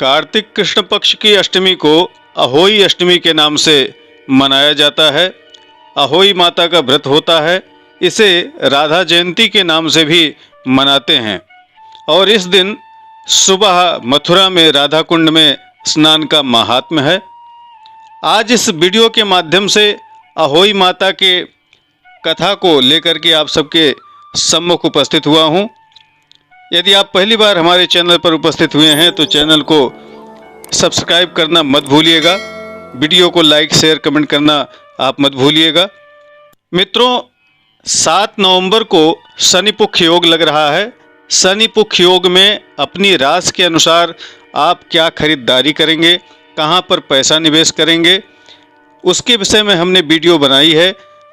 कार्तिक कृष्ण पक्ष की अष्टमी को अहोई अष्टमी के नाम से मनाया जाता है। अहोई माता का व्रत होता है। इसे राधा जयंती के नाम से भी मनाते हैं और इस दिन सुबह मथुरा में राधा कुंड में स्नान का महात्म्य है। आज इस वीडियो के माध्यम से अहोई माता के कथा को लेकर के आप सबके सम्मुख उपस्थित हुआ हूँ। यदि आप पहली बार हमारे चैनल पर उपस्थित हुए हैं तो चैनल को सब्सक्राइब करना मत भूलिएगा। वीडियो को लाइक शेयर कमेंट करना आप मत भूलिएगा। मित्रों, 7 नवंबर को शनि पुख योग लग रहा है। शनि पुख योग में अपनी राशि के अनुसार आप क्या खरीदारी करेंगे, कहाँ पर पैसा निवेश करेंगे, उसके विषय में हमने वीडियो बनाई है।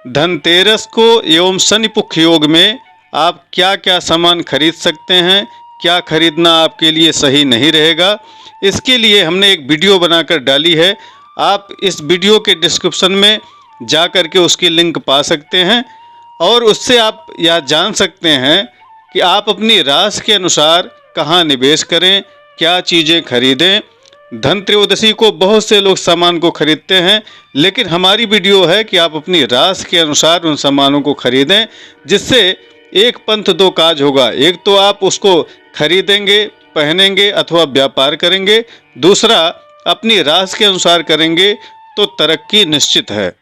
धनतेरस को एवं शनि पुख योग में आप क्या क्या सामान खरीद सकते हैं, क्या खरीदना आपके लिए सही नहीं रहेगा, इसके लिए हमने एक वीडियो बनाकर डाली है। आप इस वीडियो के डिस्क्रिप्शन में जा कर के उसकी लिंक पा सकते हैं और उससे आप यह जान सकते हैं कि आप अपनी राशि के अनुसार कहाँ निवेश करें, क्या चीज़ें खरीदें। धन त्रयोदशी को बहुत से लोग सामान को खरीदते हैं, लेकिन हमारी वीडियो है कि आप अपनी राशि के अनुसार उन सामानों को खरीदें, जिससे एक पंथ दो काज होगा। एक तो आप उसको खरीदेंगे, पहनेंगे अथवा व्यापार करेंगे, दूसरा अपनी राशि के अनुसार करेंगे तो तरक्की निश्चित है।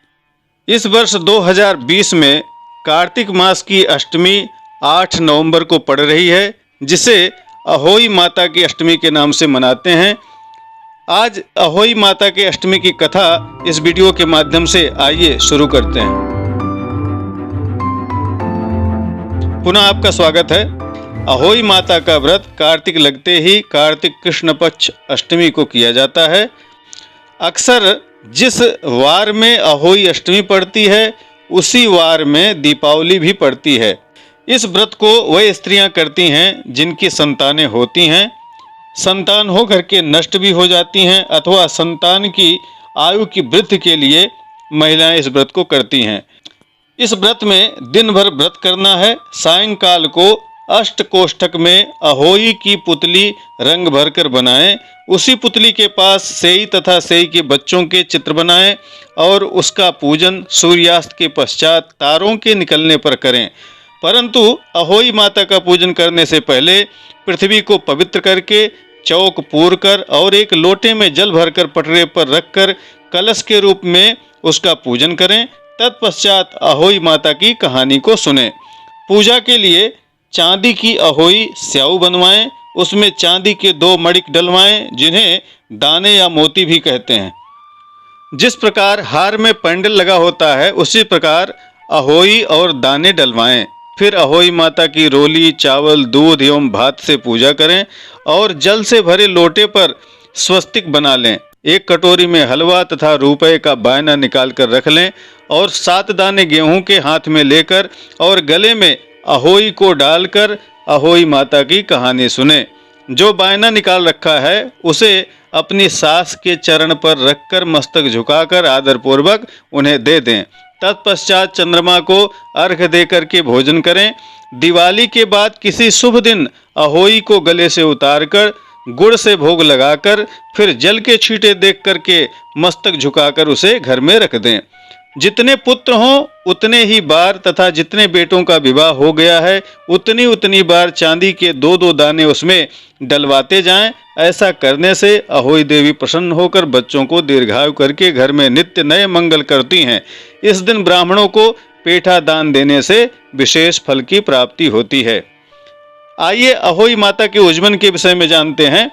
इस वर्ष 2020 में कार्तिक मास की अष्टमी 8 नवंबर को पड़ रही है, जिसे अहोई माता की अष्टमी के नाम से मनाते हैं। आज अहोई माता के अष्टमी की कथा इस वीडियो के माध्यम से आइए शुरू करते हैं। पुनः आपका स्वागत है। अहोई माता का व्रत कार्तिक लगते ही कार्तिक कृष्ण पक्ष अष्टमी को किया जाता है। अक्सर जिस वार में अहोई अष्टमी पड़ती है उसी वार में दीपावली भी पड़ती है। इस व्रत को वह स्त्रियां करती हैं जिनकी संतानें होती हैं, संतान हो करके नष्ट भी हो जाती हैं, अथवा संतान की आयु की वृद्धि के लिए महिलाएं इस व्रत को करती हैं। इस व्रत में दिन भर व्रत करना है। सायंकाल को अष्टकोष्ठक में अहोई की पुतली रंग भरकर बनाएं। उसी पुतली के पास सेई तथा सेई के बच्चों के चित्र बनाएं और उसका पूजन सूर्यास्त के पश्चात तारों के निकलने पर करें। परंतु अहोई माता का पूजन करने से पहले पृथ्वी को पवित्र करके चौक पूर कर और एक लोटे में जल भरकर पटरे पर रखकर कलश के रूप में उसका पूजन करें। तत्पश्चात अहोई माता की कहानी को सुने। पूजा के लिए चांदी की अहोई स्याऊ बनवाएं, उसमें चांदी के 2 मणिक डलवाएं, जिन्हें दाने या मोती भी कहते हैं। जिस प्रकार हार में पैंडल लगा होता है उसी प्रकार अहोई और दाने डलवाएं। फिर अहोई माता की रोली, चावल, दूध एवं भात से पूजा करें और जल से भरे लोटे पर स्वस्तिक बना लें। एक कटोरी में हलवा तथा रुपए का बायना निकाल कर रख लें और 7 दाने गेहूं के हाथ में लेकर और गले में अहोई को डालकर अहोई माता की कहानी सुने। जो बायना निकाल रखा है उसे अपनी सास के चरण पर रखकर मस्तक झुकाकर आदरपूर्वक उन्हें दे दें। तत्पश्चात चंद्रमा को अर्घ्य देकर के भोजन करें। दिवाली के बाद किसी शुभ दिन अहोई को गले से उतारकर गुड़ से भोग लगाकर फिर जल के छींटे देख करके मस्तक झुकाकर उसे घर में रख दें। जितने पुत्र हों उतने ही बार तथा जितने बेटों का विवाह हो गया है उतनी बार चांदी के 2-2 दाने उसमें डलवाते जाएं। ऐसा करने से अहोई देवी प्रसन्न होकर बच्चों को दीर्घायु करके घर में नित्य नए मंगल करती हैं। इस दिन ब्राह्मणों को पेठा दान देने से विशेष फल की प्राप्ति होती है। आइए अहोई माता के उज्जमन के विषय में जानते हैं।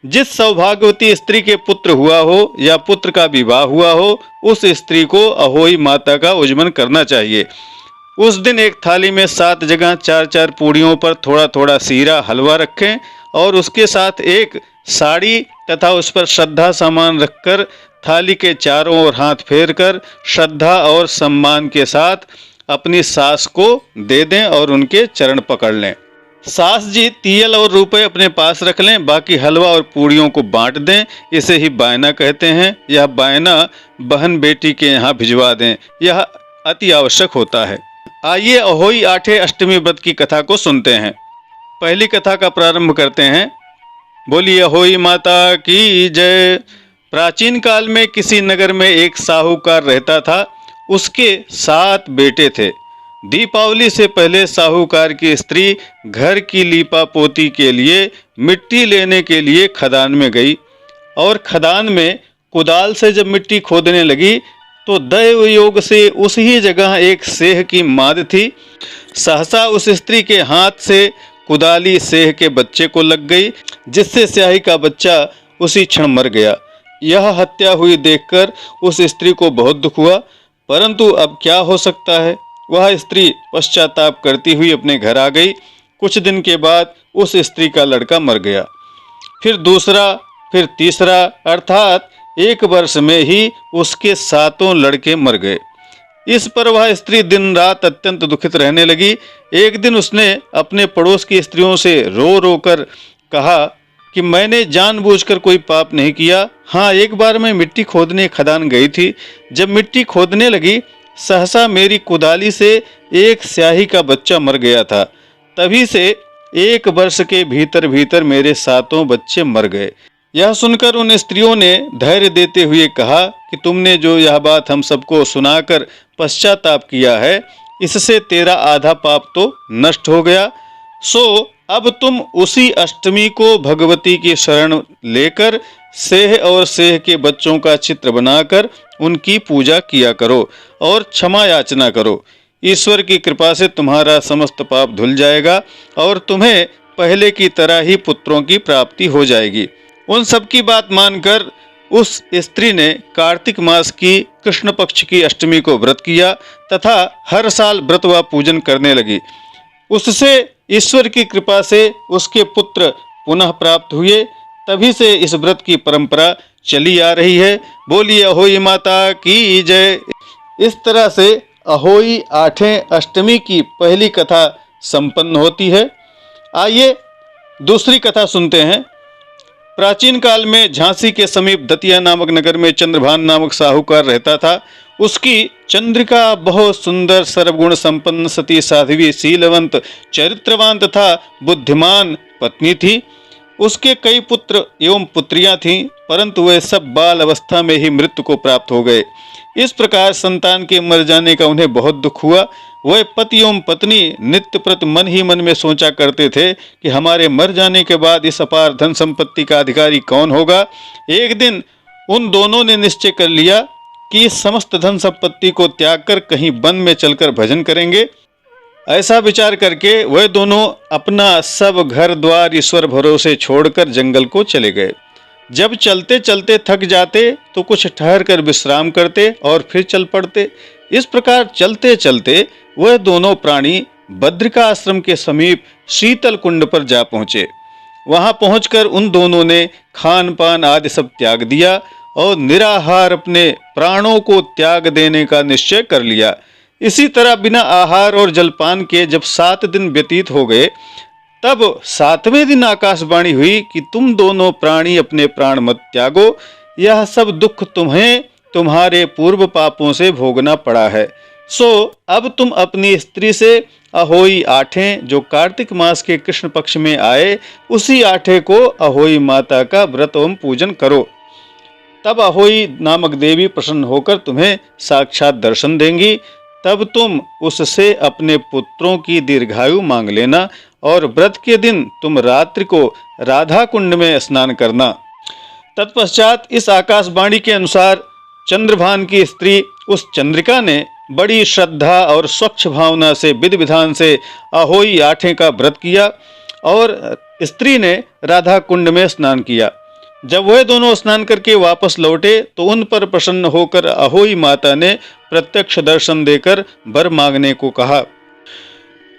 जिस सौभाग्यवती स्त्री के पुत्र हुआ हो या पुत्र का विवाह हुआ हो उस स्त्री को अहोई माता का उज्जमन करना चाहिए। उस दिन एक थाली में 7 जगह 4-4 पूड़ियों पर थोड़ा थोड़ा सीरा हलवा रखें और उसके साथ एक साड़ी तथा उस पर श्रद्धा सामान रखकर थाली के चारों ओर हाथ फेर कर श्रद्धा और सम्मान के साथ अपनी सास को दे दें और उनके चरण पकड़ लें। सास जी तियल और रुपए अपने पास रख लें, बाकी हलवा और पूड़ियों को बांट दें। इसे ही बायना कहते हैं। यह बायना बहन बेटी के यहाँ भिजवा दें, यह अति आवश्यक होता है। आइए अहोई आठे अष्टमी व्रत की कथा को सुनते हैं। पहली कथा का प्रारंभ करते हैं। बोलिए अहोई माता की जय। प्राचीन काल में किसी नगर में एक साहूकार रहता था। उसके 7 बेटे थे। दीपावली से पहले साहूकार की स्त्री घर की लीपा पोती के लिए मिट्टी लेने के लिए खदान में गई और खदान में कुदाल से जब मिट्टी खोदने लगी तो दैव योग से उसी जगह एक सेह की माद थी। सहसा उस स्त्री के हाथ से कुदाली सेह के बच्चे को लग गई, जिससे स्याही का बच्चा उसी क्षण मर गया। यह हत्या हुई देखकर उस स्त्री को बहुत दुख हुआ, परंतु अब क्या हो सकता है। वह स्त्री पश्चाताप करती हुई अपने घर आ गई। कुछ दिन के बाद उस स्त्री का लड़का मर गया, फिर दूसरा, फिर तीसरा, अर्थात 1 वर्ष में ही उसके 7 लड़के मर गए। इस पर वह स्त्री दिन रात अत्यंत दुखित रहने लगी। एक दिन उसने अपने पड़ोस की स्त्रियों से रो रो कर कहा कि मैंने जानबूझकर कोई पाप नहीं किया। हाँ, एक बार मैं मिट्टी खोदने खदान गई थी। जब मिट्टी खोदने लगी, सहसा मेरी कुदाली से एक स्याही का बच्चा मर गया था। तभी से 1 वर्ष के भीतर भीतर मेरे 7 बच्चे मर गए। यह सुनकर उन स्त्रियों ने धैर्य देते हुए कहा कि तुमने जो यह बात हम सबको सुनाकर पश्चाताप किया है, इससे तेरा आधा पाप तो नष्ट हो गया। सो अब तुम उसी अष्टमी को भगवती की शरण लेकर सेह और सेह के बच्चों का चित्र बनाकर उनकी पूजा किया करो और क्षमा याचना करो। ईश्वर की कृपा से तुम्हारा समस्त पाप धुल जाएगा और तुम्हें पहले की तरह ही पुत्रों की प्राप्ति हो जाएगी। उन सब की बात मानकर उस स्त्री ने कार्तिक मास की कृष्ण पक्ष की अष्टमी को व्रत किया तथा हर साल व्रत व पूजन करने लगी। उससे ईश्वर की कृपा से उसके पुत्र पुनः प्राप्त हुए। तभी से इस व्रत की परंपरा चली आ रही है। बोलिए अहोई माता की जय। इस तरह से अहोई आठें अष्टमी की पहली कथा संपन्न होती है। आइए दूसरी कथा सुनते हैं। प्राचीन काल में झांसी के समीप दतिया नामक नगर में चंद्रभान नामक साहूकार रहता था। उसकी चंद्रिका बहुत सुंदर, सर्वगुण संपन्न, सती, साध्वी, शीलवंत, चरित्रवान तथा बुद्धिमान पत्नी थी। उसके कई पुत्र एवं पुत्रियां थीं, परंतु वे सब बाल अवस्था में ही मृत्यु को प्राप्त हो गए। इस प्रकार संतान के मर जाने का उन्हें बहुत दुख हुआ। वह पति एवं पत्नी नित्य प्रति मन ही मन में सोचा करते थे कि हमारे मर जाने के बाद इस अपार धन संपत्ति का अधिकारी कौन होगा। एक दिन उन दोनों ने निश्चय कर लिया कि इस समस्त धन संपत्ति को त्याग कर कहीं वन में चलकर भजन करेंगे। ऐसा विचार करके वह दोनों अपना सब घर द्वार ईश्वर भरोसे छोड़कर जंगल को चले गए। जब चलते चलते थक जाते तो कुछ ठहर कर विश्राम करते और फिर चल पड़ते। इस प्रकार चलते चलते वह दोनों प्राणी बद्रिका आश्रम के समीप शीतल कुंड पर जा पहुँचे। वहां पहुंचकर उन दोनों ने खान पान आदि सब त्याग दिया और निराहार अपने प्राणों को त्याग देने का निश्चय कर लिया। इसी तरह बिना आहार और जलपान के जब 7 दिन व्यतीत हो गए, तब 7वें दिन आकाशवाणी हुई कि तुम दोनों प्राणी अपने प्राण मत त्यागो। यह सब दुख तुम्हें तुम्हारे पूर्व पापों से भोगना पड़ा है। सो अब तुम अपनी स्त्री से अहोई आठें जो कार्तिक मास के कृष्ण पक्ष में आए, उसी आठे को अहोई माता का व्रत एवं पूजन करो। तब अहोई नामक देवी प्रसन्न होकर तुम्हें साक्षात दर्शन देंगी। तब तुम उससे अपने पुत्रों की दीर्घायु मांग लेना और व्रत के दिन तुम रात्रि को राधा कुंड में स्नान करना। तत्पश्चात इस आकाशवाणी के अनुसार चंद्रभान की स्त्री उस चंद्रिका ने बड़ी श्रद्धा और स्वच्छ भावना से विधि विधान से अहोई आठें का व्रत किया और स्त्री ने राधा कुंड में स्नान किया। जब वह दोनों स्नान करके वापस लौटे तो उन पर प्रसन्न होकर अहोई माता ने प्रत्यक्ष दर्शन देकर वर मांगने को कहा।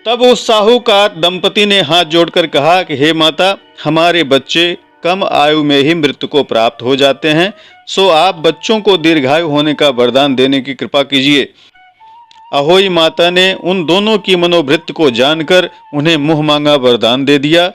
तब उस साहूकार दंपति ने हाथ जोड़कर कहा कि हे माता, हमारे बच्चे कम आयु में ही मृत्यु को प्राप्त हो जाते हैं, सो आप बच्चों को दीर्घायु होने का वरदान देने की कृपा कीजिए। अहोई माता ने उन दोनों की मनोवृत्ति को जानकर उन्हें मुँह मांगा वरदान दे दिया।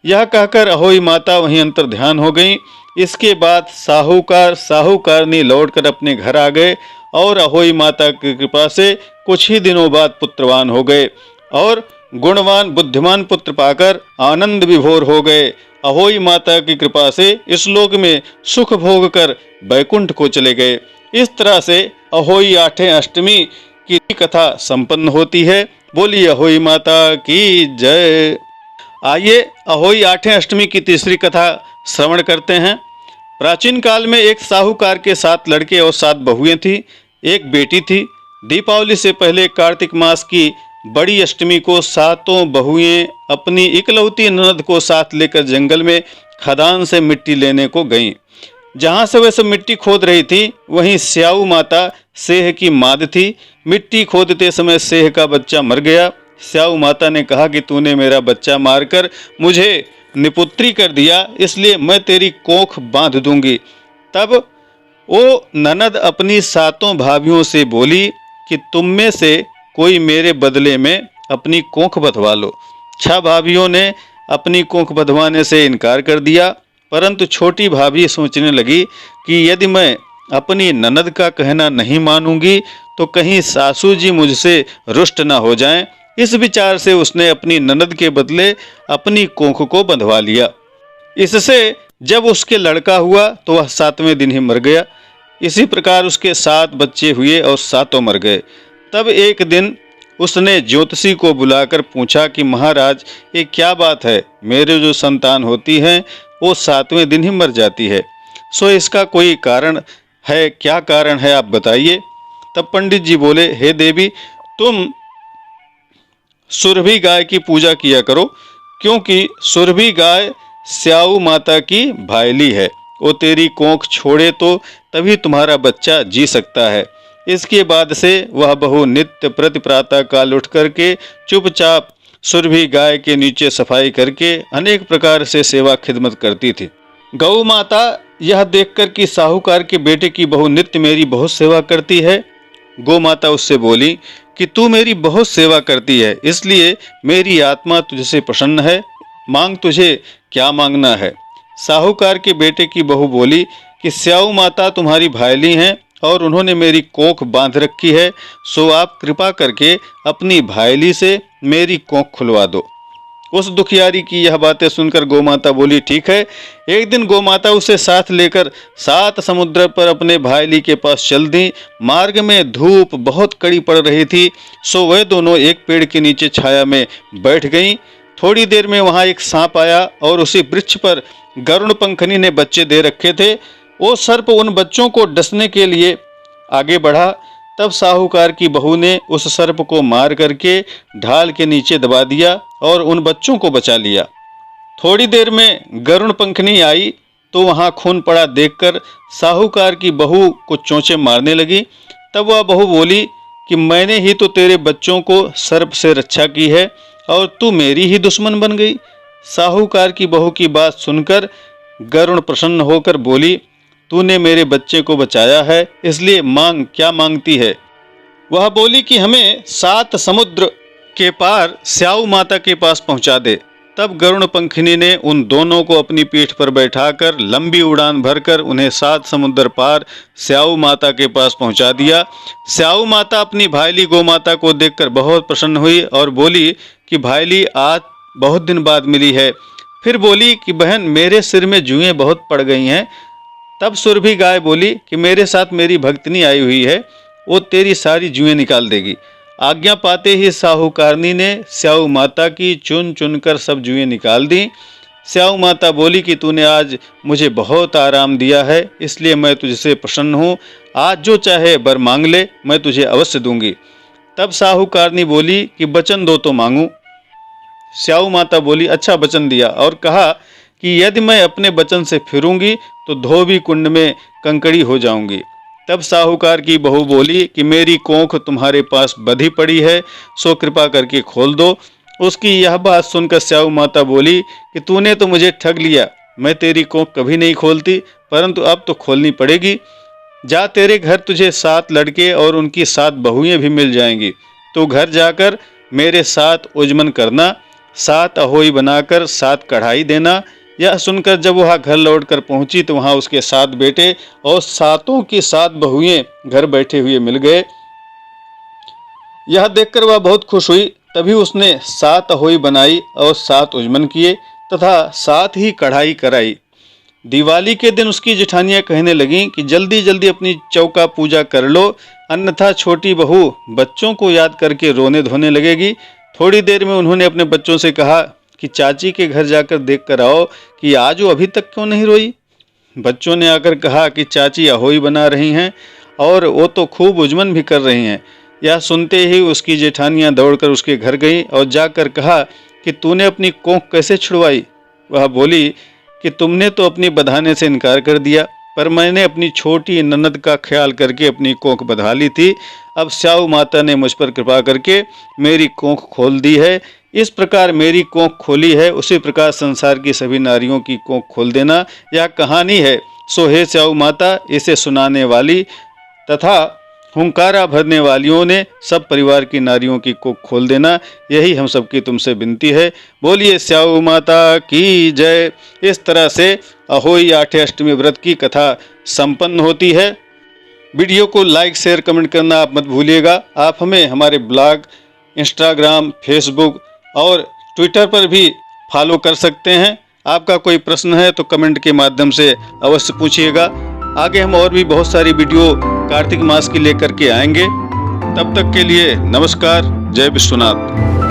यह कहकर अहोई माता वहीं अंतर ध्यान हो गईं। इसके बाद साहूकार साहूकारनी लौटकर अपने घर आ गए और अहोई माता की कृपा से कुछ ही दिनों बाद पुत्रवान हो गए और गुणवान बुद्धिमान पुत्र पाकर आनंद विभोर हो गए अहोई माता की कृपा से इस लोक में सुख भोग कर बैकुंठ को चले गए। इस तरह से अहोई आठे अष्टमी की कथा संपन्न होती है। बोलिए अहोई माता की जय। आइए अहोई आठे अष्टमी की तीसरी कथा श्रवण करते हैं। प्राचीन काल में एक साहूकार के 7 लड़के और 7 बहुएं थी। एक बेटी थी। दीपावली से पहले कार्तिक मास की बड़ी अष्टमी को 7 बहुएं अपनी इकलौती ननद को साथ लेकर जंगल में खदान से मिट्टी लेने को गईं। जहाँ से वह सब मिट्टी खोद रही थी वहीं स्याऊ माता सेह की माद थी। मिट्टी खोदते समय सेह का बच्चा मर गया। स्याऊ माता ने कहा कि तूने मेरा बच्चा मारकर मुझे निपुत्री कर दिया, इसलिए मैं तेरी कोख बांध दूंगी। तब वो ननद अपनी 7 भाभियों से बोली कि तुम में से कोई मेरे बदले में अपनी कोख बंधवा लो। 6 भाभियों ने अपनी कोख बंधवाने से इनकार कर दिया, परंतु छोटी भाभी सोचने लगी कि यदि मैं अपनी ननद का कहना नहीं मानूंगी तो कहीं सासू जी मुझसे रुष्ट न हो जाएं। इस विचार से उसने अपनी ननद के बदले अपनी कोख को बंधवा लिया। इससे जब उसके लड़का हुआ तो वह 7वें दिन ही मर गया। इसी प्रकार उसके 7 बच्चे हुए और 7 मर गए। तब एक दिन उसने ज्योतिषी को बुलाकर पूछा कि महाराज ये क्या बात है, मेरे जो संतान होती है वो 7वें दिन ही मर जाती है, सो इसका कोई कारण है, क्या कारण है आप बताइए। तब पंडित जी बोले, हे देवी तुम सुरभि गाय की पूजा किया करो, क्योंकि सुरभि गाय स्याऊ माता की भायली है। वो तेरी कोख छोड़े तो तभी तुम्हारा बच्चा जी सकता है। इसके बाद से वह बहू नित्य प्रति प्रातः काल उठ करके चुपचाप सुरभि गाय के नीचे सफाई करके अनेक प्रकार से सेवा खिदमत करती थी। गौ माता यह देखकर कि साहूकार के बेटे की बहू नित्य मेरी बहुत सेवा करती है, गौ माता उससे बोली कि तू मेरी बहुत सेवा करती है, इसलिए मेरी आत्मा तुझसे प्रसन्न है, मांग तुझे क्या मांगना है। साहूकार के बेटे की बहू बोली कि स्याऊ माता तुम्हारी भायली हैं और उन्होंने मेरी कोख बांध रखी है, सो आप कृपा करके अपनी भायली से मेरी कोख खुलवा दो। उस दुखियारी की यह बातें सुनकर गोमाता बोली, ठीक है। एक दिन गोमाता उसे साथ लेकर 7 समुद्र पर अपने भाईली के पास चल दी। मार्ग में धूप बहुत कड़ी पड़ रही थी, सो वह दोनों एक पेड़ के नीचे छाया में बैठ गईं। थोड़ी देर में वहां एक सांप आया और उसी वृक्ष पर गरुड़ पंखनी ने बच्चे दे रखे थे। वो सर्प उन बच्चों को डसने के लिए आगे बढ़ा। तब साहूकार की बहू ने उस सर्प को मार करके ढाल के नीचे दबा दिया और उन बच्चों को बचा लिया। थोड़ी देर में गरुड़ पंखनी आई तो वहां खून पड़ा देखकर साहूकार की बहू को चोंचे मारने लगी। तब वह बहू बोली कि मैंने ही तो तेरे बच्चों को सर्प से रक्षा की है और तू मेरी ही दुश्मन बन गई। साहूकार की बहू की बात सुनकर गरुड़ प्रसन्न होकर बोली, तूने मेरे बच्चे को बचाया है, इसलिए मांग, क्या मांगती है। वह बोली कि हमें 7 समुद्र के पार स्याऊ माता के पास पहुंचा दे। तब गरुड़ पंखनी ने उन दोनों को अपनी पीठ पर बैठाकर लंबी उड़ान भरकर उन्हें 7 समुद्र पार स्याऊ माता के पास पहुंचा दिया। स्याऊ माता अपनी भाईली गौ माता को देखकर बहुत प्रसन्न हुई और बोली कि भाईली आज बहुत दिन बाद मिली है। फिर बोली कि बहन मेरे सिर में जुएं बहुत पड़ गई हैं। तब सुरभि गाय बोली कि मेरे साथ मेरी भक्तनी आई हुई है, वो तेरी सारी जुएं निकाल देगी। आज्ञा पाते ही साहूकारनी ने स्याऊ माता की चुन चुनकर सब जुएं निकाल दी। स्याऊ माता बोली कि तूने आज मुझे बहुत आराम दिया है, इसलिए मैं तुझसे प्रसन्न हूँ। आज जो चाहे वर मांग ले, मैं तुझे अवश्य दूंगी। तब साहूकारनी बोली कि वचन दो तो मांगू। स्याऊ माता बोली, अच्छा वचन दिया और कहा कि यदि मैं अपने वचन से फिरूंगी तो धोबी कुंड में कंकड़ी हो जाऊंगी। तब साहूकार की बहू बोली कि मेरी कोख तुम्हारे पास बंधी पड़ी है, सो कृपा करके खोल दो। उसकी यह बात सुनकर स्याऊ माता बोली कि तूने तो मुझे ठग लिया, मैं तेरी कोख कभी नहीं खोलती, परंतु अब तो खोलनी पड़ेगी। जा, तेरे घर तुझे 7 लड़के और उनकी 7 बहुएं भी मिल जाएंगी। तो घर जाकर मेरे 7 उजमन करना, 7 अहोई बनाकर 7 कढ़ाई देना। यह सुनकर जब वह घर लौटकर पहुंची तो वहां उसके 7 बेटे और 7 की 7 बहुएं घर बैठे हुए मिल गए। यह देखकर वह बहुत खुश हुई। तभी उसने 7 अहोई बनाई और 7 उजमन किए तथा साथ ही कढ़ाई कराई। दिवाली के दिन उसकी जेठानियां कहने लगीं कि जल्दी जल्दी अपनी चौका पूजा कर लो, अन्यथा छोटी बहू बच्चों को याद करके रोने धोने लगेगी। थोड़ी देर में उन्होंने अपने बच्चों से कहा कि चाची के घर जाकर देख कर आओ कि आज वो अभी तक क्यों नहीं रोई। बच्चों ने आकर कहा कि चाची अहोई बना रही हैं और वो तो खूब उजमन भी कर रही हैं। यह सुनते ही उसकी जेठानियां दौड़कर उसके घर गईं और जाकर कहा कि तूने अपनी कोंख कैसे छुड़वाई। वह बोली कि तुमने तो अपनी बधाने से इनकार कर दिया, पर मैंने अपनी छोटी ननद का ख्याल करके अपनी कोंख बधा ली थी। अब स्याऊ माता ने मुझ पर कृपा करके मेरी कोंख खोल दी है। इस प्रकार मेरी कोंख खोली है, उसी प्रकार संसार की सभी नारियों की कोंख खोल देना। यह कहानी है, सो हे स्याऊ माता, इसे सुनाने वाली तथा हुंकारा भरने वालियों ने सब परिवार की नारियों की कोख खोल देना। यही हम सबकी तुमसे विनती है। बोलिए स्याऊ माता की जय। इस तरह से अहोई आठे अष्टमी व्रत की कथा संपन्न होती है। वीडियो को लाइक शेयर कमेंट करना आप मत भूलिएगा। आप हमें हमारे ब्लॉग, इंस्टाग्राम, फेसबुक और ट्विटर पर भी फॉलो कर सकते हैं। आपका कोई प्रश्न है तो कमेंट के माध्यम से अवश्य पूछिएगा। आगे हम और भी बहुत सारी वीडियो कार्तिक मास की लेकर के आएंगे। तब तक के लिए नमस्कार। जय विश्वनाथ।